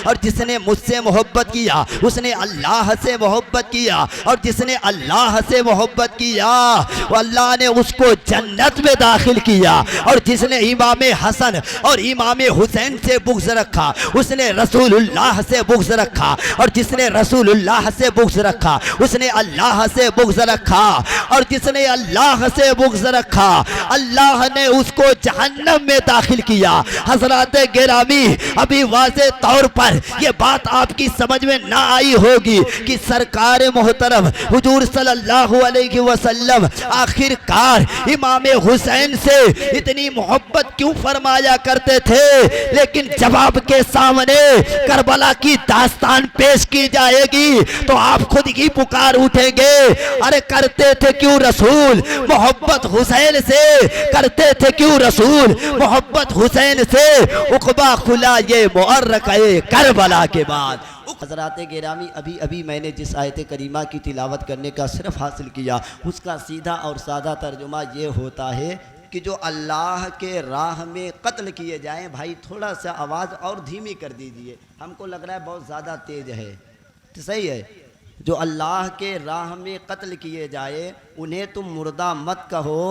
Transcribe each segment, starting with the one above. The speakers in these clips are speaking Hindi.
और जिसने मुझसे मोहब्बत किया उसने अल्लाह से मोहब्बत किया, और जिसने अल्लाह से मोहब्बत किया वो अल्लाह ने उसको जन्नत में दाखिल किया। और जिसने इमाम हसन और इमाम हुसैन से बुग़्ज़ रखा उसने रसूलुल्लाह से बुग़्ज़ रखा, और जिसने रसूलुल्लाह से बुग़्ज़ रखा उसने अल्लाह से बुग़्ज़ रखा, और जिसने अल्लाह से बुग़्ज़ रखा अल्लाह ने उसको जहन्नम में दाखिल किया। हज़रात गिरामी, अभी वाज़े तौर पर यह बात आपकी समझ में ना आई होगी कि सरकार मोहतरम हुजूर सल्लल्लाहु अलैहि वसल्लम आखिरकार इमाम हुसैन से इतनी मोहब्बत क्यों फरमाया करते थे। लेकिन जवाब के सामने करबला की दास्तान पेश की जाएगी तो आप खुद ही पुकार उठेंगे, अरे करते थे क्यों रसूल मोहब्बत हुसैन से, करते थे क्यों रसूल मोहब्बत हुसैन से, उक़बा खुला ये मुअर्रक़ करबला के बाद। हज़रात गिरामी, अभी अभी मैंने जिस आयत करीमा की तिलावत करने का सिर्फ हासिल किया उसका सीधा और सादा तर्जुमा ये होता है कि जो अल्लाह के राह में कत्ल किए जाएं, भाई थोड़ा सा आवाज़ और धीमी कर दीजिए, हमको लग रहा है बहुत ज़्यादा तेज़ है, तो सही है। जो अल्लाह के राह में कत्ल किए जाए उन्हें तुम मुर्दा मत कहो,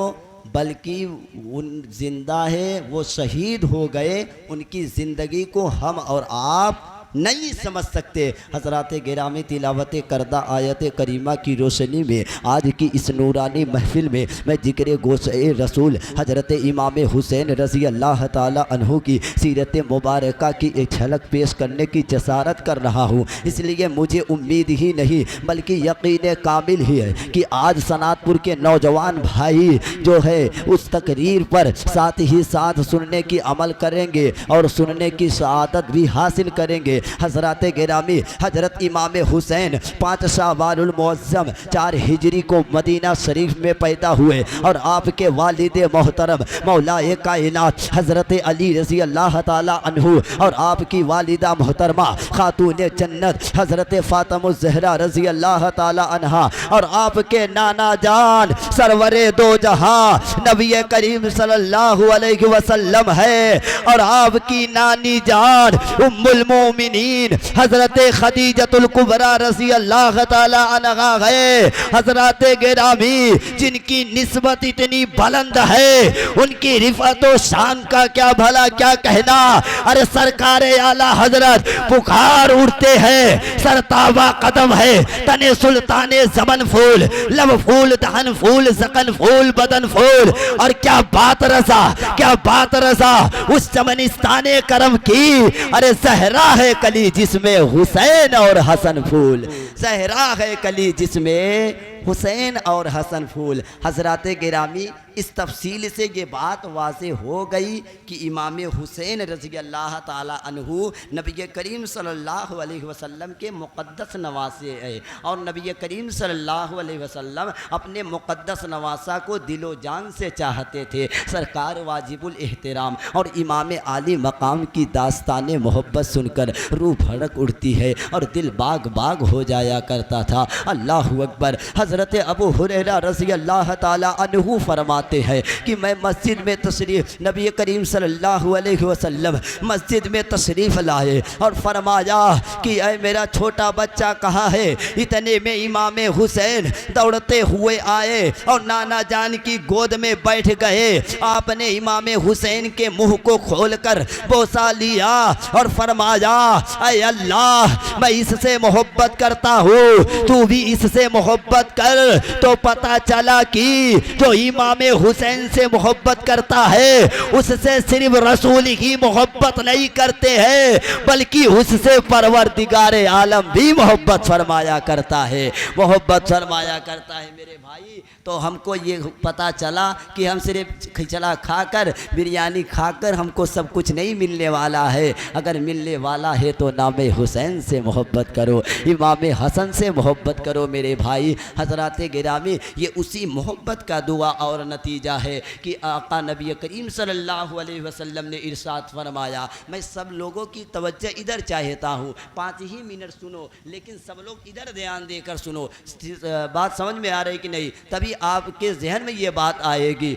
बल्कि उन जिंदा है, वो शहीद हो गए, उनकी ज़िंदगी को हम और आप नहीं समझ सकते। हज़रात गिरामी, तिलावत करदा आयत करीमा की रोशनी में आज की इस नूरानी महफिल में मैं जिक्र गोशे रसूल हज़रत इमाम हुसैन रज़ी अल्लाह ताला अन्हु की सीरत मुबारका की एक झलक पेश करने की जसारत कर रहा हूँ। इसलिए मुझे उम्मीद ही नहीं बल्कि यकीन कामिल ही है कि आज सनातपुर के नौजवान भाई जो है उस तकरीर पर साथ ही साथ सुनने की अमल करेंगे और सुनने की शहादत भी हासिल करेंगे। हज़रात गिरामी, हज़रत इमाम हुसैन 5 शावालुल मुअज़्ज़म 4 हिजरी को मदीना शरीफ में पैदा हुए और आपके वालिद मोहतरम मौलाए कायनात हज़रत अली रज़ी अल्लाह ताला अन्हु और आपकी वालिदा मोहतरमा खातून जन्नत हज़रत फातिमा ज़हरा रज़ी अल्लाह ताला अन्हा और आपके नाना जान सरवरे दो जहां नबी करीम सल्लल्लाहु अलैहि वसल्लम है, और आपकी नानी जान उम्मुल मोमिनीन हजरत खदीजतुल कुबरा रज़ी अल्लाह ताला अन्हा है। हजरत गिरामी, जिनकी निस्बत इतनी बुलंद है उनकी रिफत व शान का क्या भला क्या कहना। अरे सरकार आला हजरत पुकार उठते हैं, सरताबा कदम है, तने सुल्ताने जमन फूल, लब फूल, दहन फूल, जकन फूल, बदन फूल। और क्या बात रजा, क्या बात रजा उस चमनिस्ताने करम की। अरे सहरा है कली जिसमें हुसैन और हसन फूल, सहरा है कली जिसमें हुसैन और हसन फूल। हज़रात गिरामी, इस तफसील से ये बात वाज़े हो गई कि इमाम हुसैन रज़ी अल्लाह ताला अन्हु नबी करीम सल्लल्लाहु अलैहि वसल्लम के मुक़द्दस नवासे है, और नबी करीम सल्लल्लाहु अलैहि वसल्लम अपने मुक़द्दस नवासा को दिलो जान से चाहते थे। सरकार वाजिबुल एहतराम और इमाम आली मकाम की दास्तान मोहब्बत सुनकर रूह भड़क उठती है और दिल बाग बाग हो जाया करता था। अल्लाहु अकबर। हज़रत अबू हुरैरा रज़ी अल्लाह ताला अन्हु फरमाते हैं कि मैं मस्जिद में तशरीफ़, नबी करीम सल्लल्लाहु अलैहि वसल्लम मस्जिद में तशरीफ़ लाए और फरमाया कि ऐ मेरा छोटा बच्चा कहाँ है। इतने में इमाम हुसैन दौड़ते हुए आए और नाना जान की गोद में बैठ गए। आपने इमाम हुसैन के मुँह को खोलकर बोसा लिया और फरमाया, ऐ अल्लाह, मैं इससे मोहब्बत करता हूँ, तू भी इससे मोहब्बत कर। तो पता चला कि जो इमाम हुसैन से मोहब्बत करता है उससे सिर्फ रसूल ही मोहब्बत नहीं करते हैं बल्कि उससे परवरदिगारे आलम भी मोहब्बत फरमाया करता है, मोहब्बत फरमाया करता है। मेरे भाई, तो हमको ये पता चला कि हम सिर्फ खिचड़ा खाकर, बिरयानी खाकर हमको सब कुछ नहीं मिलने वाला है। अगर मिलने वाला है तो नाम हुसैन से मोहब्बत करो, इमाम हसन से मोहब्बत करो। मेरे भाई हज़रात गिरामी, ये उसी मोहब्बत का दुआ और नतीजा है कि आका नबी करीम सल्लल्लाहु अलैहि वसल्लम ने इरशाद फरमाया। मैं सब लोगों की तवज्जो इधर चाहता हूँ, 5 ही मिनट सुनो, लेकिन सब लोग इधर ध्यान देकर सुनो। बात समझ में आ रही कि नहीं? तभी आपके जहन में ये बात आएगी।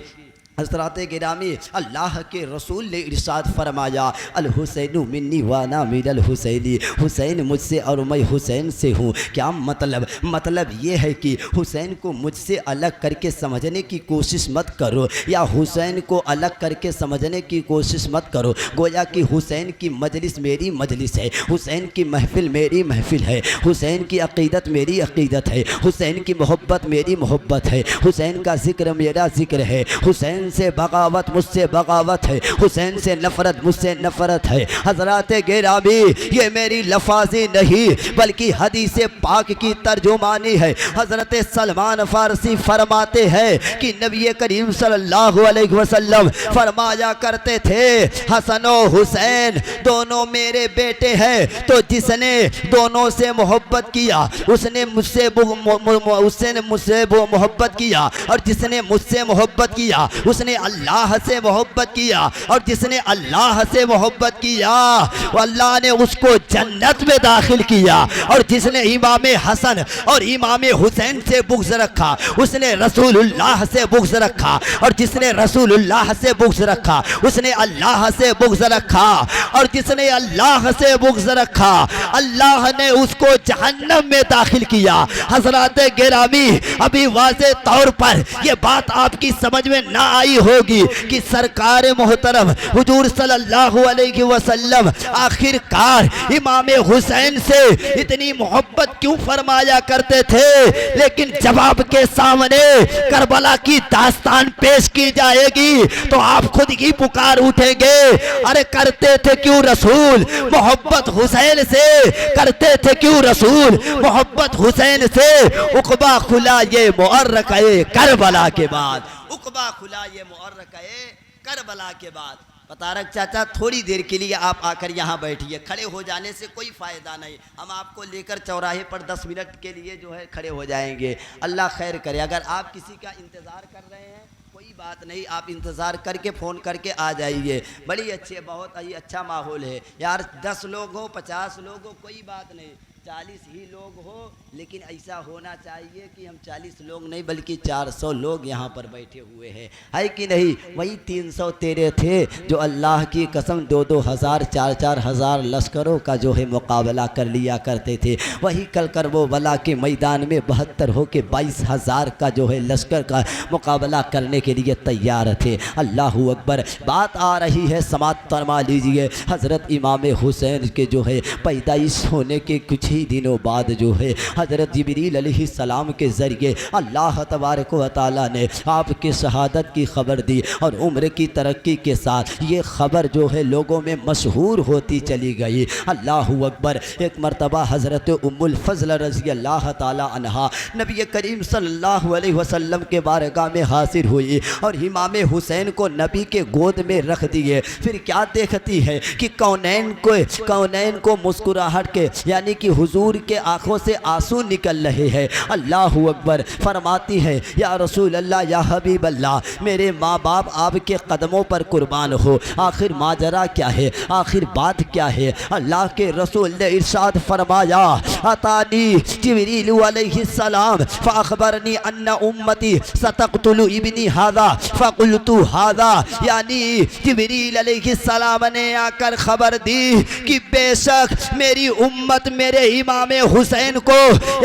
हज़रात गिरामी अल्लाह के रसूल ने इरशाद फरमाया, अल हुसैन मिन्नी वाना मिनल हुसैनी, हुसैन मुझसे और मैं हुसैन से हूँ। क्या मतलब ये है कि हुसैन को मुझसे अलग करके समझने की कोशिश मत करो, या हुसैन को अलग करके समझने की कोशिश मत करो। गोया कि हुसैन की मजलिस मेरी मजलिस है, हुसैन की महफिल मेरी महफिल है, हुसैन की अक़ीदत मेरी अक़ीदत है, हुसैन की मोहब्बत मेरी मोहब्बत है, हुसैन का ज़िक्र मेरा ज़िक्र है, हुसैन से बगावत मुझसे बगावत है, हुसैन से नफ़रत मुझसे नफ़रत है। हज़रात गिरामी ये मेरी लफाजी नहीं बल्कि हदीस पाक की तर्जुमानी है। हज़रत सलमान फ़ारसी फरमाते हैं कि नबी करीम सल्लल्लाहु अलैहि वसल्लम फरमाया करते थे, हसन और हुसैन दोनों मेरे बेटे हैं, तो जिसने दोनों से मोहब्बत किया उसने मुझसे मोहब्बत किया, और जिसने मुझसे मोहब्बत किया उसने अल्लाह से मोहब्बत किया, और जिसने अल्लाह से मोहब्बत किया वो अल्लाह ने उसको जन्नत में दाखिल किया। और जिसने इमाम हसन और इमाम हुसैन से बुग़्ज़ रखा उसने रसूलुल्लाह से बुग़्ज़ रखा, और जिसने रसूलुल्लाह से बुग़्ज़ रखा उसने अल्लाह से बुग़्ज़ रखा, और जिसने अल्लाह से बुग़्ज़ रखा अल्लाह ने उसको जहन्नम में दाखिल किया। हज़रात गिरामी अभी वाज़े तौर पर यह बात आपकी समझ में ना आई होगी कि सरकार मोहतरम हुजूर सल्लल्लाहु अलैहि वसल्लम आखिरकार इमाम हुसैन से इतनी मोहब्बत क्यों फरमाया करते थे। लेकिन जवाब के सामने करबला की दास्तान पेश की जाएगी तो आप खुद ही पुकार उठेंगे, अरे करते थे क्यों रसूल मोहब्बत हुसैन से, करते थे क्यों रसूल मोहब्बत हुसैन से। उक़बा खुला ये मुअर्रक़ करबला के बाद, उक़बा खुला ये मुअर्रक़ करबला के बाद। पतारक चाचा थोड़ी देर के लिए आप आकर यहाँ बैठिए, खड़े हो जाने से कोई फ़ायदा नहीं, हम आपको लेकर चौराहे पर 10 मिनट के लिए जो है खड़े हो जाएंगे। अल्लाह खैर करे। अगर आप किसी का इंतज़ार कर रहे हैं कोई बात नहीं, आप इंतज़ार करके फ़ोन करके आ जाइए। बड़ी अच्छी बहुत ही अच्छा माहौल है यार, 10 लोग हो 50 लोग हो कोई बात नहीं, 40 ही लोग हो, लेकिन ऐसा होना चाहिए कि हम 40 लोग नहीं बल्कि 400 लोग यहाँ पर बैठे हुए हैं, है कि नहीं। वही 300 तेरे थे जो अल्लाह की कसम 2-2 हज़ार 4-4 हज़ार लश्करों का जो है मुकाबला कर लिया करते थे। वही कल करबला के मैदान में 72 हो के 22,000 का जो है लश्कर का मुकाबला करने के लिए तैयार थे। अल्लाह अकबर। बात आ रही है, समात फरमा लीजिए। हज़रत इमाम हुसैन के जो है पैदाइश होने के कुछ ही दिनों बाद जो है हज़रत जिब्रील अलैहिस्सलाम के ज़रिए अल्लाह तबारक व तआला ने आपके शहादत की ख़बर दी, और उम्र की तरक्की के साथ ये ख़बर जो है लोगों में मशहूर होती चली गई। अल्लाह अकबर। एक मरतबा हज़रत उम्मुल फ़ज़ल रज़ी अल्लाह ताला अन्हा नबी करीम सल्लल्लाहु अलैहि वसल्लम के बारगाह में हाजिर हुई और इमाम हुसैन को नबी के गोद में रख दिए। फिर क्या देखती है कि कौनैन को मुस्कुराहट के यानी कि हुजूर के आँखों से आंसू निकल रहे हैं। अल्लाह अकबर। फरमाती है, या रसूल अल्लाह या हबीब अल्लाह, मेरे माँ बाप आपके कदमों पर कुर्बान हो, आखिर माजरा क्या है, आखिर बात क्या है। अल्लाह के रसूल ने इरशाद फरमाया, अतानी जिब्रील अलैहिस्सलाम फ़अख़बरनी अन्ना उम्मती सतक़्तुलु इब्नी हाज़ा फ़क़ुल्तु हाज़ा, यानी जिब्रील अलैहिस्सलाम ने आकर खबर दी कि बेशक मेरी उम्मत मेरे इमाम हुसैन को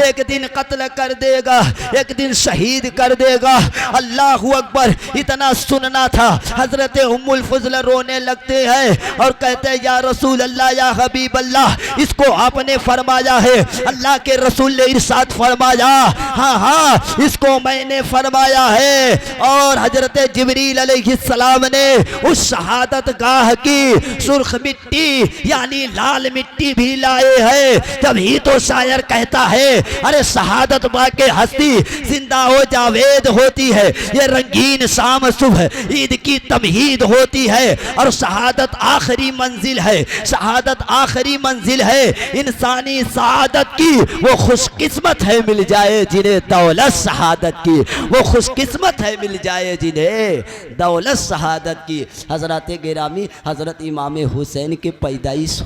एक दिन कत्ल कर देगा, एक दिन शहीद कर देगा। अल्लाह अकबर। इतना सुनना था, हज़रत उम्मुल फ़ज़ल रोने लगते हैं और कहते हैं, या रसूल अल्लाह या हबीब अल्लाह, इसको आपने फरमाया है। अल्लाह के रसूल ने इरशाद फरमाया, हाँ हाँ इसको मैंने फरमाया है। और हज़रत जिब्रील अलैहिस्सलाम ने उस शहादत गाह की सुर्ख मिट्टी यानी लाल मिट्टी भी लाए हैं। तभी तो शायर कहता है, अरे शहादत बाके हस्ती जिंदा हो जावेद होती है, ये रंगीन शाम सुबह ईद की तमहीद होती है। और शहादत आखिरी मंजिल है, शहादत आखिरी मंजिल है। इंसानी शहादत की वो खुशकिस्मत है मिल जाए जिन्हें जिन्हें दौलत शहादत की, वो खुशकिस्मत है मिल जाए जिन्हें दौलत शहादत की। हज़रत गिरामी, हज़रत इमाम हुसैन के पैदाइश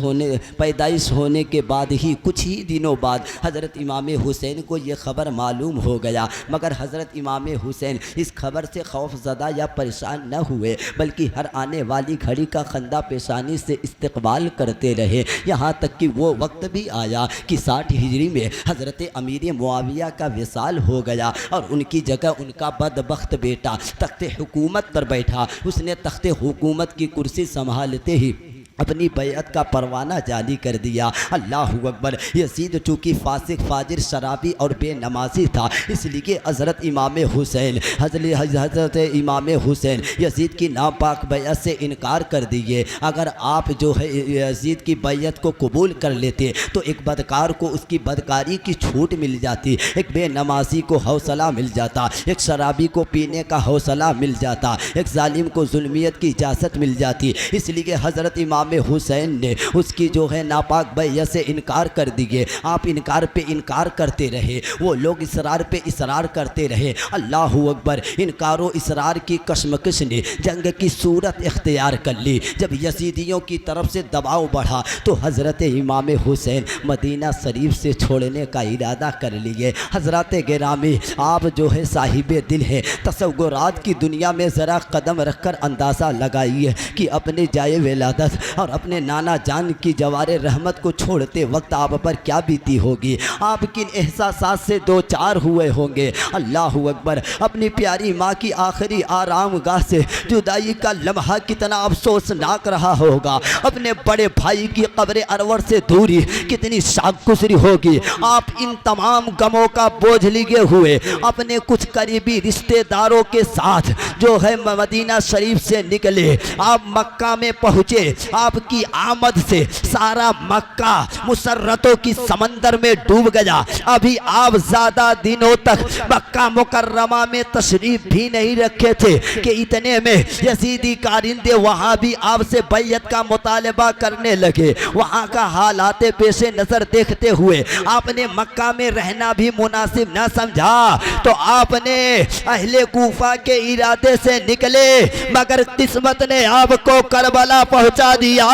होने के बाद ही कुछ ही दिनों बाद हज़रत इमाम हुसैन को ये ख़बर मालूम हो गया, मगर हज़रत इमाम हुसैन इस खबर से खौफज़दा या परेशान न हुए, बल्कि हर आने वाली घड़ी का खंदा पेशानी से इस्तकबाल करते रहे। यहाँ तक कि वो वक्त भी आया कि 60 हिजरी में हज़रत अमीर मुआविया का विसाल हो गया और उनकी जगह उनका बदबख्त बेटा तख्ते हुकूमत पर बैठा। उसने तख्ते हुकूमत की कुर्सी संभालते ही अपनी बैअत का परवाना जारी कर दिया। अल्लाहु अकबर। यजीद चूँकि फासिक, फाजिर, शराबी और बेनमाजी था, इसलिए हज़रत इमाम हुसैन हज़रत इमाम हुसैन यजीद की नापाक बैअत से इनकार कर दिए। अगर आप जो है यजीद की बैअत को कबूल कर लेते तो एक बदकार को उसकी बदकारी की छूट मिल जाती, एक बेनमाजी को हौसला मिल जाता, एक शराबी को पीने का हौसला मिल जाता, एक जालिम को जुल्मियत की इजाज़त मिल जाती। इसलिए हज़रत इमाम हुसैन ने उसकी जो है नापाक बैअत से इनकार कर दिए। आप इनकार पे इनकार करते रहे, वो लोग इसरार पे इसरार करते रहे। अल्लाहु अकबर। इनकारो इसरार की कशमकश ने जंग की सूरत इख्तियार कर ली। जब यजीदियों की तरफ से दबाव बढ़ा तो हज़रत इमाम हुसैन मदीना शरीफ से छोड़ने का इरादा कर लिए। हज़रत गिरामी, आप जो है साहिब दिल है, तसव्वुरात की दुनिया में ज़रा कदम रख कर अंदाज़ा लगाइए कि अपने जाए विलादत और अपने नाना जान की जवारे रहमत को छोड़ते वक्त आप पर क्या बीती होगी, आप किन एहसासात से दो चार हुए होंगे। अल्लाहु अकबर। अपनी प्यारी माँ की आखिरी आराम गाह से जुदाई का लम्हा कितना अफसोसनाक रहा होगा। अपने बड़े भाई की कब्र अरवर से दूरी कितनी शागुजरी होगी। आप इन तमाम गमों का बोझ लिए हुए अपने कुछ करीबी रिश्तेदारों के साथ जो है मदीना शरीफ से निकले। आप मक्का में पहुँचे। आपकी आमद से सारा मक्का मुसर्रतों की समंदर में डूब गया। अभी आप ज़्यादा दिनों तक मक्का मुकर्रमा में तशरीफ भी नहीं रखे थे कि इतने में यजीदी कारिंदे वहाँ भी आपसे बैयत का मुतालबा करने लगे। वहाँ का हालात पेशे नज़र देखते हुए आपने मक्का में रहना भी मुनासिब न समझा तो आपने अहले कूफा के इरादे से निकले, मगर किस्मत ने आपको करबला पहुँचा दिया।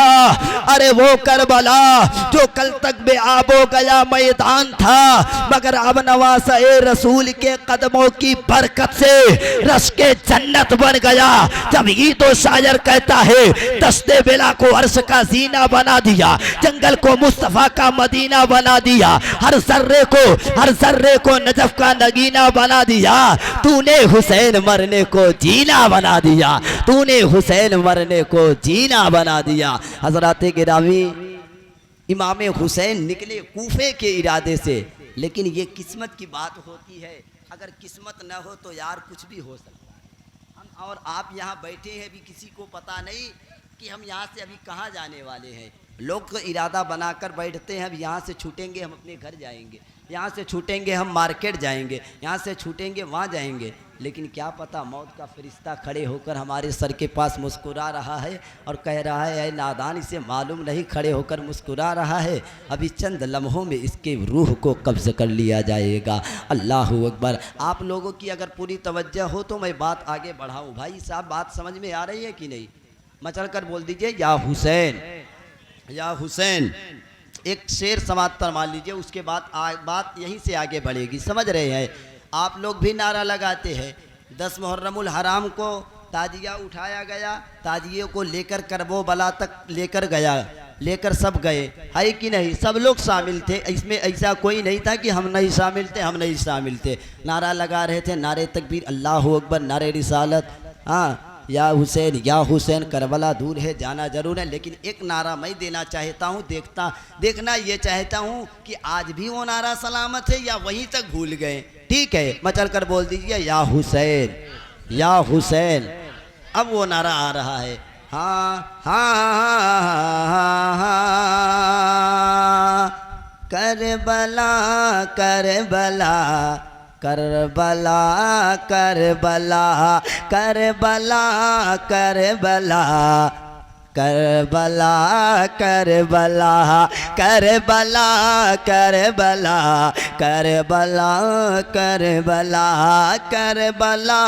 अरे वो करबला जो कल तक बेआबो गया मैदान था, मगर अब नवासा रसूल के कदमों की बरकत से रश के जन्नत बन गया। जब ये तो शायर कहता है दस्ते बिला को अर्श का जीना बना दिया, जंगल को मुस्तफा का मदीना बना दिया, हर जर्रे को नजफ का नगीना बना दिया। तूने हुसैन मरने को जीना बना दिया, तूने हुसैन मरने को जीना बना दिया। हज़रत गिरामी, इमाम हुसैन निकले कूफे के इरादे से, लेकिन ये किस्मत की बात होती है। अगर किस्मत न हो तो यार कुछ भी हो सकता है। हम और आप यहाँ बैठे हैं, अभी किसी को पता नहीं कि हम यहाँ से अभी कहाँ जाने वाले हैं। लोग तो इरादा बनाकर बैठते हैं, अब यहाँ से छूटेंगे हम अपने घर जाएंगे, यहाँ से छूटेंगे हम मार्केट जाएंगे, यहाँ से छूटेंगे वहाँ जाएंगे। लेकिन क्या पता मौत का फरिश्ता खड़े होकर हमारे सर के पास मुस्कुरा रहा है और कह रहा है, ऐ नादान, इसे मालूम नहीं खड़े होकर मुस्कुरा रहा है, अभी चंद लम्हों में इसके रूह को कब्ज़ कर लिया जाएगा। अल्लाहु अकबर। आप लोगों की अगर पूरी तवज्जो हो तो मैं बात आगे बढ़ाऊँ। भाई साहब, बात समझ में आ रही है कि नहीं? मचल कर बोल दीजिए, या हुसैन, या हुसैन। एक शेर समाप्त फरमा लीजिए, उसके बाद बात यहीं से आगे बढ़ेगी। समझ रहे हैं? आप लोग भी नारा लगाते हैं। 10 मुहर्रमुल हराम को ताजिया उठाया गया, ताजिए को लेकर करबो बला तक लेकर गया, लेकर सब गए, है कि नहीं? सब लोग शामिल थे, इसमें ऐसा कोई नहीं था कि हम नहीं शामिल थे, हम नहीं शामिल थे। नारा लगा रहे थे, नारे तकबीर, अल्लाहु अकबर, नारे रिसालत, हाँ, या हुसैन, करबला दूर है, जाना जरूर है। लेकिन एक नारा मैं देना चाहता हूँ, देखना ये चाहता हूँ कि आज भी वो नारा सलामत है या वहीं तक भूल गए। ठीक है, मचल कर बोल दीजिए, या हुसैन, या हुसैन। अब वो नारा आ रहा है, हाँ हाँ हाँ हाँ, Karbala Karbala Karbala Karbala Karbala Karbala Karbala Karbala Karbala Karbala Karbala Karbala Karbala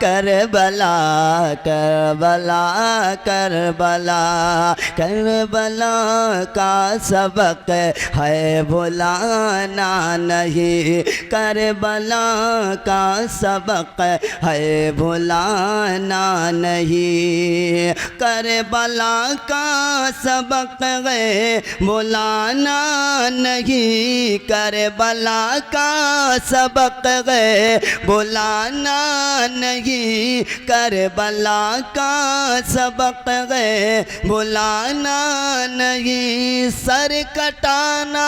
Karbala Karbala Karbala Karbala का सबक है भुलाना नहीं, करबला का सबक है भुलाना नहीं, करबला का सबक है भुलाना नहीं, करबला का सबक है भुलाना नहीं, करबला का सबक है भुलाना नहीं, सर कटाना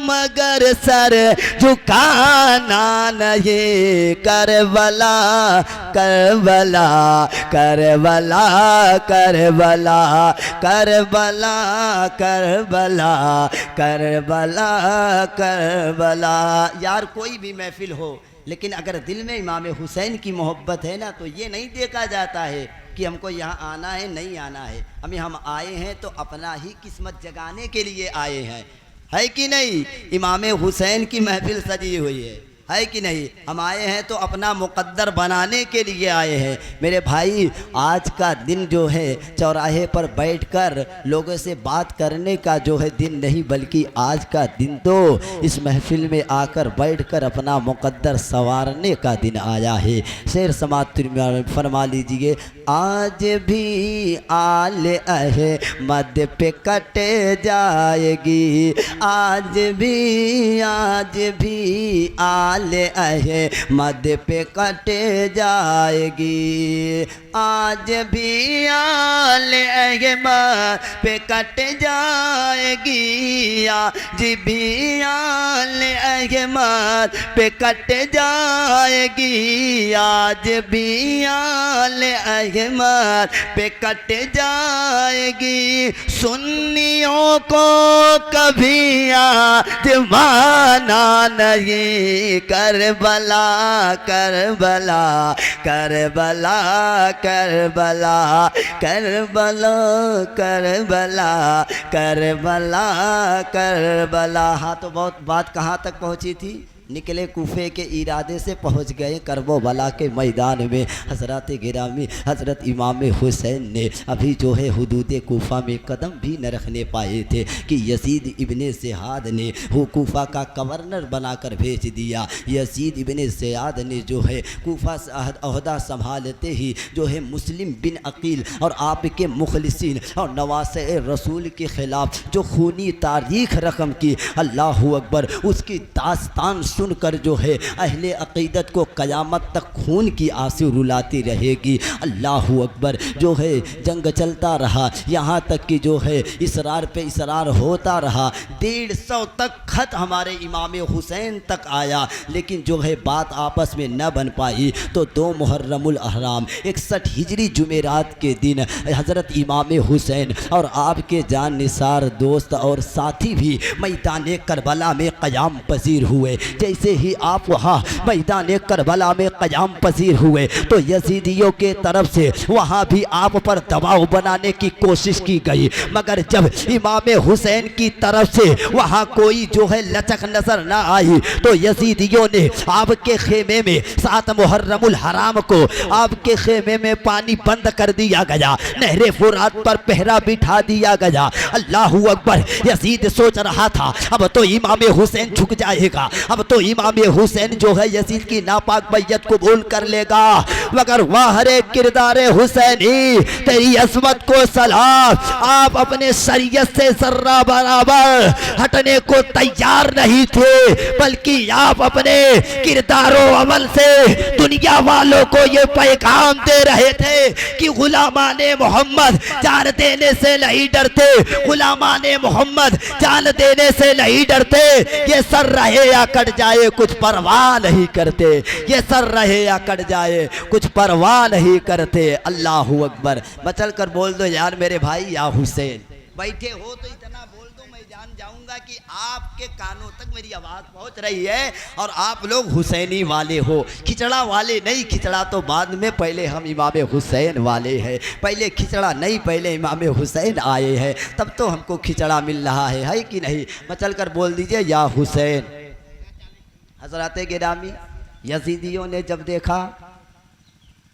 मगर सर झुकाना नहीं, Karbala Karbala Karbala Karbala Karbala Karbala Karbala Karbala. यार कोई भी महफिल हो लेकिन अगर दिल में इमाम हुसैन की मोहब्बत है ना, तो ये नहीं देखा जाता है कि हमको यहाँ आना है नहीं आना है, हम आए हैं तो अपना ही किस्मत जगाने के लिए आए हैं, है कि नहीं। इमाम हुसैन की महफिल सजी हुई है कि नहीं। हम आए हैं तो अपना मुकद्दर बनाने के लिए आए हैं। मेरे भाई, आज का दिन जो है चौराहे पर बैठकर लोगों से बात करने का जो है दिन नहीं, बल्कि आज का दिन तो इस महफिल में आकर बैठकर अपना मुकद्दर संवारने का दिन आया है। शेर समात फरमा लीजिए, आज भी आले अहमद पे कटे जाएगी, आज भी आले अहमद पे कटे जाएगी, आज भी आले अहमद पे कट जाएगी, आज भी आले अहमद पे कट जाएगी, आज भी आले अहमद पे कट जाएगी। सुन्नियों को कभी आज़माना नहीं, Karbala Karbala Karbala Karbala Karbala Karbala Karbala Karbala. हाँ, तो बहुत बात कहाँ तक पहुँची थी। निकले कूफे के इरादे से पहुंच गए करबला के मैदान में। हज़रत गिरामी हज़रत इमाम हुसैन ने अभी जो है हुदूद कूफा में कदम भी न रखने पाए थे कि यजीद इब्ने ज़ियाद ने वो कूफा का गवर्नर बनाकर भेज दिया। यजीद इब्ने ज़ियाद ने जो है कूफा अहदा संभालते ही जो है मुस्लिम बिन अकील और आपके मुखलिसीन और नवासे रसूल के ख़िलाफ़ जो खूनी तारीख़ रकम की, अल्लाह अकबर, उसकी दास्तान सुनकर जो है अहले अक़ीदत को क़यामत तक खून की आंसू रुलाती रहेगी। अल्लाह अकबर। जो है जंग चलता रहा, यहाँ तक कि जो है इसरार पे इसरार होता रहा। 150 तक ख़त हमारे इमाम हुसैन तक आया, लेकिन जो है बात आपस में न बन पाई। तो 2 मुहर्रमुल अहराम 61 हिजरी जुमेरात के दिन हज़रत इमाम हुसैन और आपके जान निसार दोस्त और साथी भी मैदान करबला में क़याम पजीर हुए। जैसे ही आप वहाँ मैदान करबला में क़याम पजीर हुए तो यजीदियों के तरफ से वहाँ भी आप पर दबाव बनाने की कोशिश की गई, मगर जब इमाम हुसैन की तरफ से वहाँ कोई जो है लचक नजर न आई तो यजीदियों ने आपके खेमे में 7 मुहर्रमुल हराम को आपके खेमे में पानी बंद कर दिया गया, नहरे फुरात पर पहरा बिठा दिया गया। अल्लाह अकबर। यजीद सोच रहा था अब तो इमाम हुसैन झुक जाएगा, अब तो इमाम हुसैन जो है यजीद की नापाक बैयत को भूल कर लेगा, मगर वाह रे किरदार हुसैनी, तेरी अज़मत को सलाम। आप अपने शरीयत से जर्रा बराबर हटने को तैयार नहीं थे, बल्कि आप अपने किरदारों अमल से दुनिया वालों को ये पैगाम दे रहे थे कि गुलामाने मोहम्मद जान देने से नहीं डरते, गुलामाने मोहम्मद जान देने से नहीं डरते। ये सर रहे या कट जाए कुछ परवाह नहीं करते, ये सर रहे या कट जाए कुछ परवाह नहीं करते। अल्लाह अकबर। मचल कर बोल दो यार मेरे भाई या हुसैन। बैठे हो तो इतना बोल दो, मैं जान जाऊंगा कि आपके कानों तक मेरी आवाज़ पहुंच रही है और आप लोग हुसैनी वाले हो, खिचड़ा वाले नहीं। खिचड़ा तो बाद में, पहले हम इमाम हुसैन वाले हैं। पहले खिचड़ा नहीं, पहले इमाम हुसैन आए हैं, तब तो हमको खिचड़ा मिल रहा है कि नहीं? मचल कर बोल दीजिए या हुसैन। हज़रात गिरामी, यजीदियों ने जब देखा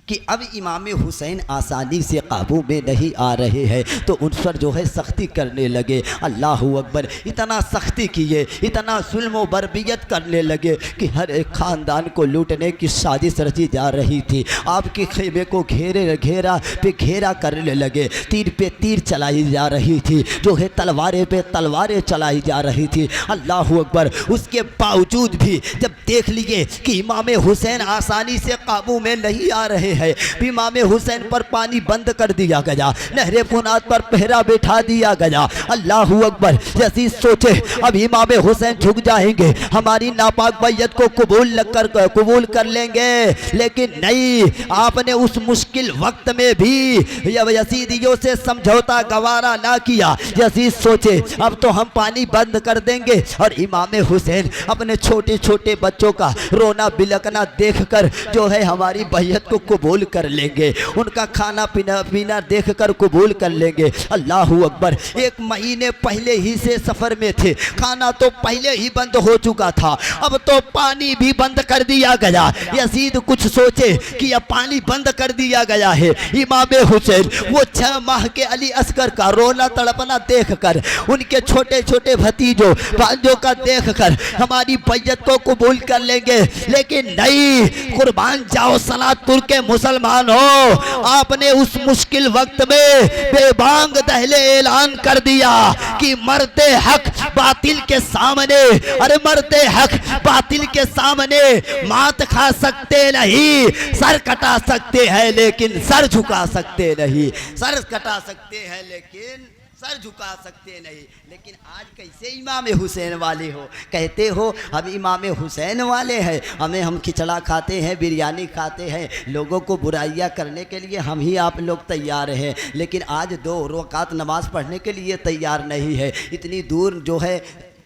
कि अब इमाम हुसैन आसानी से काबू में नहीं आ रहे हैं तो उन पर जो है सख्ती करने लगे। अल्लाहु अकबर, इतना सख्ती किए, इतना जुल्म व बर्बियत करने लगे कि हर एक ख़ानदान को लूटने की साजिश रची जा रही थी। आपके खेमे को घेरा करने लगे, तीर पे तीर चलाई जा रही थी, जो है तलवारें पे तलवारें चलाई जा रही थी। अल्लाहु अकबर, उसके बावजूद भी जब देख लिए कि इमाम हुसैन आसानी से काबू में नहीं आ रहे है, इमाम हुसैन पर पानी बंद कर दिया गया, नहरे फुनात पर पहरा बैठा दिया गया। अल्लाहु अकबर, जैसी सोचे अब इमाम हुसैन झुक जाएंगे, हमारी नापाक बैयत को कबूल कर लेंगे, लेकिन नहीं। आपने उस मुश्किल वक्त में भी यजीदियों से समझौता गवारा ना किया। यजीद सोचे अब तो हम पानी बंद कर देंगे और इमाम हुसैन अपने छोटे छोटे बच्चों का रोना बिलकना देखकर जो है हमारी बैयत को कबूल कर लेंगे, उनका खाना पीना देखकर कबूल कर लेंगे। अल्लाहु अकबर, एक महीने पहले ही से सफ़र में थे, खाना तो पहले ही बंद हो चुका था, अब तो पानी भी बंद कर दिया गया। यजीद कुछ सोचे कि अब पानी बंद कर दिया गया है, इमाम हुसैन वो 6 माह के अली असगर का रोना तड़पना देखकर, उनके छोटे छोटे भतीजों भांजों का देखकर हमारी बैयत को कबूल कर लेंगे, लेकिन नहीं। कुर्बान जाओ सलातुर के मुसलमान हो, आपने उस मुश्किल वक्त में बेबांग दहले ऐलान कर दिया कि मरते हक बातिल के सामने, अरे मरते हक बातिल के सामने मात खा सकते नहीं, सर कटा सकते हैं लेकिन सर झुका सकते नहीं, सर कटा सकते हैं लेकिन सर झुका सकते नहीं। लेकिन आज कैसे इमाम हुसैन वाले हो, कहते हो हम इमाम हुसैन वाले हैं, हम खिचड़ा खाते हैं, बिरयानी खाते हैं, लोगों को बुराइयां करने के लिए हम ही आप लोग तैयार हैं, लेकिन आज 2 रकात नमाज पढ़ने के लिए तैयार नहीं है। इतनी दूर जो है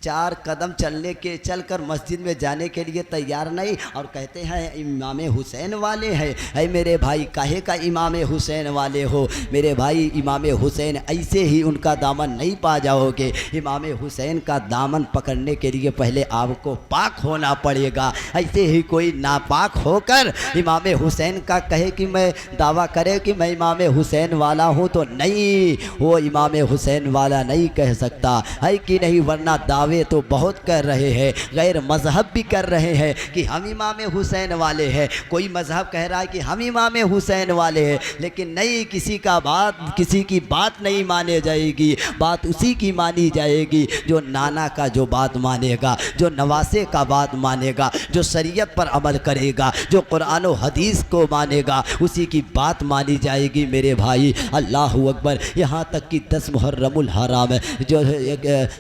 4 कदम चलकर मस्जिद में जाने के लिए तैयार नहीं, और कहते हैं इमाम हुसैन वाले हैं। है मेरे भाई, काहे का इमाम हुसैन वाले हो मेरे भाई? इमाम हुसैन ऐसे ही उनका दामन नहीं पा जाओगे। इमाम हुसैन का दामन पकड़ने के लिए पहले आपको पाक होना पड़ेगा। ऐसे ही कोई नापाक होकर इमाम हुसैन का कहे कि मैं दावा करे कि मैं इमाम हुसैन वाला हूँ, तो नहीं, वो इमाम हुसैन वाला नहीं कह सकता है कि नहीं, वरना दावा दावे तो बहुत कर रहे हैं, गैर मज़हब भी कर रहे हैं कि हम इमाम हुसैन वाले हैं। कोई मज़हब कह रहा है कि हम इमाम हुसैन वाले हैं, लेकिन नहीं, किसी की बात नहीं माने जाएगी। बात उसी की मानी जाएगी जो नाना का जो बात मानेगा, जो नवासे का बात मानेगा, जो शरीयत पर अमल करेगा, जो कुरान और हदीस को मानेगा, उसी की बात मानी जाएगी मेरे भाई। अल्लाहु अकबर। यहाँ तक कि 10 मुहर्रमुल हराम जो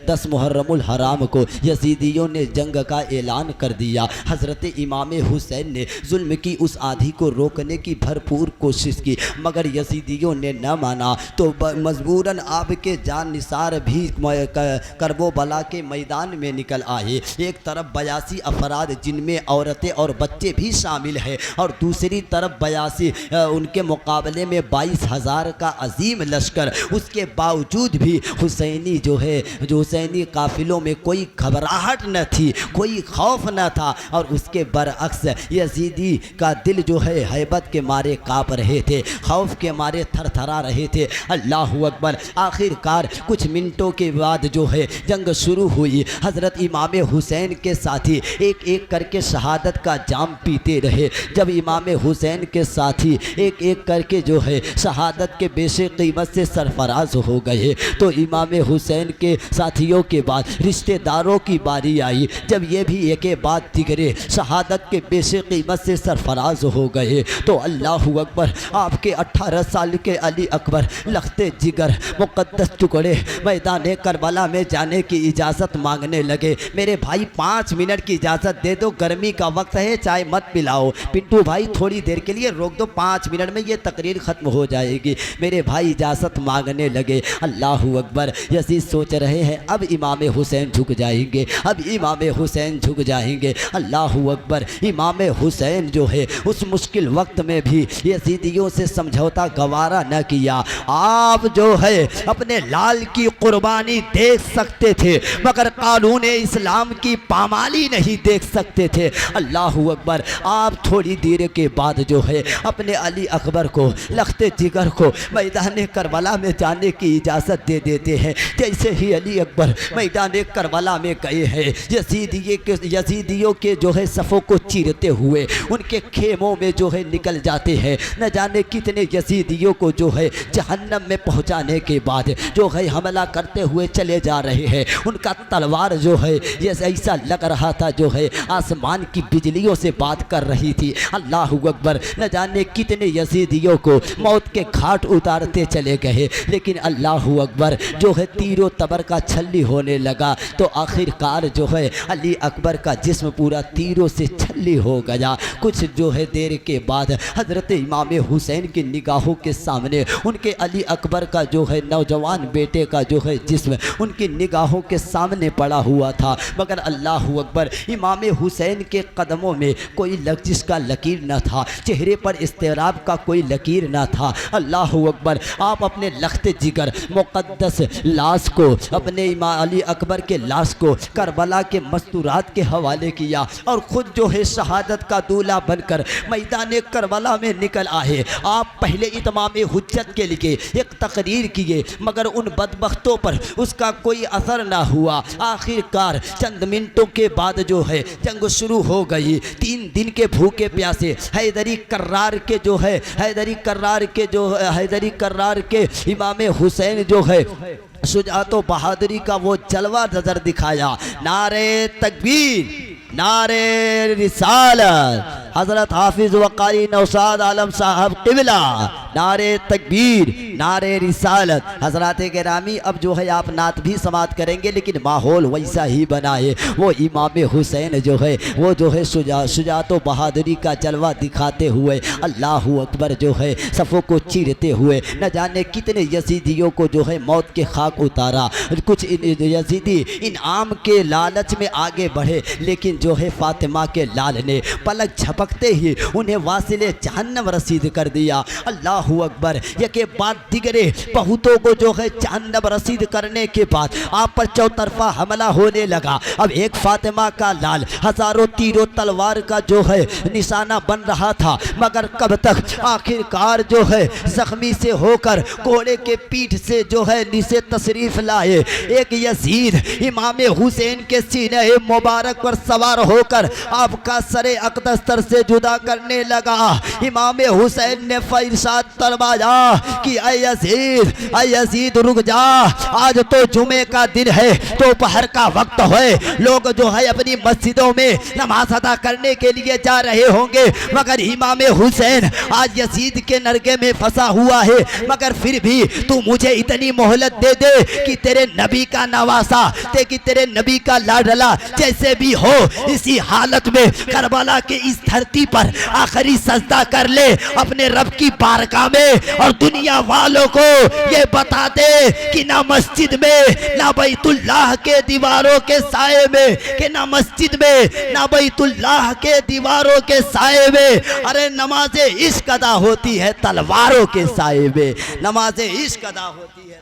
10 मुहर्रमुल हराम को यजीदियों ने जंग का ऐलान कर दिया। हज़रत इमाम हुसैन ने जुल्म की उस आंधी को रोकने की भरपूर कोशिश की, मगर यजीदियों ने न माना, तो मजबूरन आपके जान निसार भी करबो बला के मैदान में निकल आए। एक तरफ 82 अफराद जिनमें औरतें और बच्चे भी शामिल हैं, और दूसरी तरफ 82 उनके मुकाबले में 22,000 का अजीम लश्कर। उसके बावजूद भी हुसैनी जो हुसैनी काफिलों में कोई घबराहट न थी, कोई खौफ न था, और उसके बरअक्स यजीदी का दिल जो है हैबत के मारे काँप रहे थे, खौफ के मारे थरथरा रहे थे। अल्लाहु अकबर। आखिरकार कुछ मिनटों के बाद जो है जंग शुरू हुई। हज़रत इमाम हुसैन के साथी एक एक करके शहादत का जाम पीते रहे। जब इमाम हुसैन के साथी एक एक करके जो है शहादत के बेशे कीमत से सरफराज हो गए, तो इमाम हुसैन के साथियों के बाद रिश्तेदारों की बारी आई। जब ये भी एक बाद दिगरे शहादत के बेशे कीमत से सरफराज हो गए, तो अल्लाहु अकबर। आपके 18 साल के अली अकबर लखते जिगर मुक़द्दस टुकड़े मैदान करबला में जाने की इजाज़त मांगने लगे। मेरे भाई 5 मिनट की इजाज़त दे दो, गर्मी का वक्त है, चाय मत पिलाओ। पिंटू भाई थोड़ी देर के लिए रोक दो, 5 मिनट में ये तकरीर ख़त्म हो जाएगी। मेरे भाई इजाज़त मांगने लगे। अल्लाहु अकबर। यजीद सोच रहे हैं अब इमाम हुसैन हुसैन झुक जाएंगे, अब इमाम हुसैन झुक जाएंगे। अल्लाह अकबर। इमाम हुसैन जो है उस मुश्किल वक्त में भी यजीदियों से समझौता गवारा न किया। आप जो है अपने लाल की कुर्बानी देख सकते थे मगर कानून इस्लाम की पामाली नहीं देख सकते थे। अल्लाह अकबर। आप थोड़ी देर के बाद जो है अपने अली अकबर को, लख्ते जिगर को मैदान करबला में जाने की इजाज़त दे देते हैं। जैसे ही अली अकबर मैदान करबला में गए हैं, यजीदियों के जो है सफ़ों को चीरते हुए उनके खेमों में जो है निकल जाते हैं। न जाने कितने यजीदियों को जो है जहन्नम में पहुंचाने के बाद जो है हमला करते हुए चले जा रहे हैं। उनका तलवार जो है ये ऐसा लग रहा था जो है आसमान की बिजलियों से बात कर रही थी। अल्लाह अकबर। न जाने कितने यजीदियों को मौत के घाट उतारते चले गए, लेकिन अल्लाह अकबर जो है तीरों तबर का छल्ली होने लगा तो आखिरकार जो है अली अकबर का जिस्म पूरा तीरों से छल्ली हो गया। कुछ जो है देर के बाद हज़रत इमाम हुसैन की निगाहों के सामने उनके अली अकबर का जो है नौजवान बेटे का जो है जिस्म उनकी निगाहों के सामने पड़ा हुआ था। मगर अल्लाह अकबर, इमाम हुसैन के कदमों में कोई लग़्ज़िश का लकीर न था, चेहरे पर इस्तिराब का कोई लकीर न था। अल्लाह अकबर। आप अपने लख्ते जिगर मुक़द्दस लाश को, अपने इमाम अली अकबर के लाश को करबला के मस्तूरात के हवाले किया और ख़ुद जो है शहादत का दूल्हा बनकर मैदान करबला में निकल आए। आप पहले इतमाम हुज्जत के लिए एक तकरीर किए मगर उन बदबख्तों पर उसका कोई असर ना हुआ। आखिरकार चंद मिनटों के बाद जो है जंग शुरू हो गई। 3 दिन के भूखे प्यासे हैदरी कर्रार के जो है हैदरी कर्रार के इमाम हुसैन जो है शुजाअत बहादुरी का वो जलवा नजर दिखाया। नारे तकबीर, नारे रिसालत, हज़रत हाफिज़ वक़ारी नौशाद आलम साहब क़िबला, नारे तकबीर, नारे रिसालत। हज़रात गिरामी, अब जो है आप नात भी समात करेंगे लेकिन माहौल वैसा ही बनाए। वो इमाम हुसैन जो है वो जो है शुजाअत बहादुरी का जलवा दिखाते हुए अल्लाह अकबर जो है सफ़ों को चीरते हुए न जाने कितने यजीदियों को जो है मौत के खाक उतारा। कुछ यजीदी इनाम के लालच में आगे बढ़े लेकिन जो है फातिमा के लाल ने पलक झपकते ही उन्हें वासिले जहन्नम रसीद कर दिया। अल्लाह अकबर। यके बाद दिगरे बहुतों को जो है जहन्नम रसीद करने के बाद आप पर चौतरफा हमला होने लगा। अब एक फातिमा का लाल हजारों तीरों तलवार का जो है निशाना बन रहा था मगर कब तक, आखिरकार जो है जख्मी से होकर घोड़े के पीठ से जो है नीचे तशरीफ लाए। एक यजीद इमाम हुसैन के सीने मुबारक पर सवार होकर आपका सरे अक़दस से जुदा करने लगा। इमाम हुसैन ने फरियाद फरमाया कि ऐ यजीद रुक जा, आज तो जुमे का दिन है, दोपहर का वक्त है, लोग जो है अपनी मस्जिदों में नमाज अदा करने के लिए जा रहे होंगे मगर इमाम हुसैन आज यजीद के नरगे में फंसा हुआ है। मगर फिर भी तू मुझे इतनी मोहलत दे दे कि तेरे नबी का नवासा, कि तेरे नबी का लाडला जैसे भी हो इसी हालत में करबला के इस धरती पर आखिरी सजदा कर ले अपने रब की बारगाह में और दुनिया वालों को ये बता दे कि ना मस्जिद में, ना बैतुल्लाह के दीवारों के साए में, कि ना मस्जिद में ना बैतुल्लाह के दीवारों के साए में, अरे नमाज़े इश्क अदा होती है तलवारों के साए में, नमाज़े इश्क अदा होती है।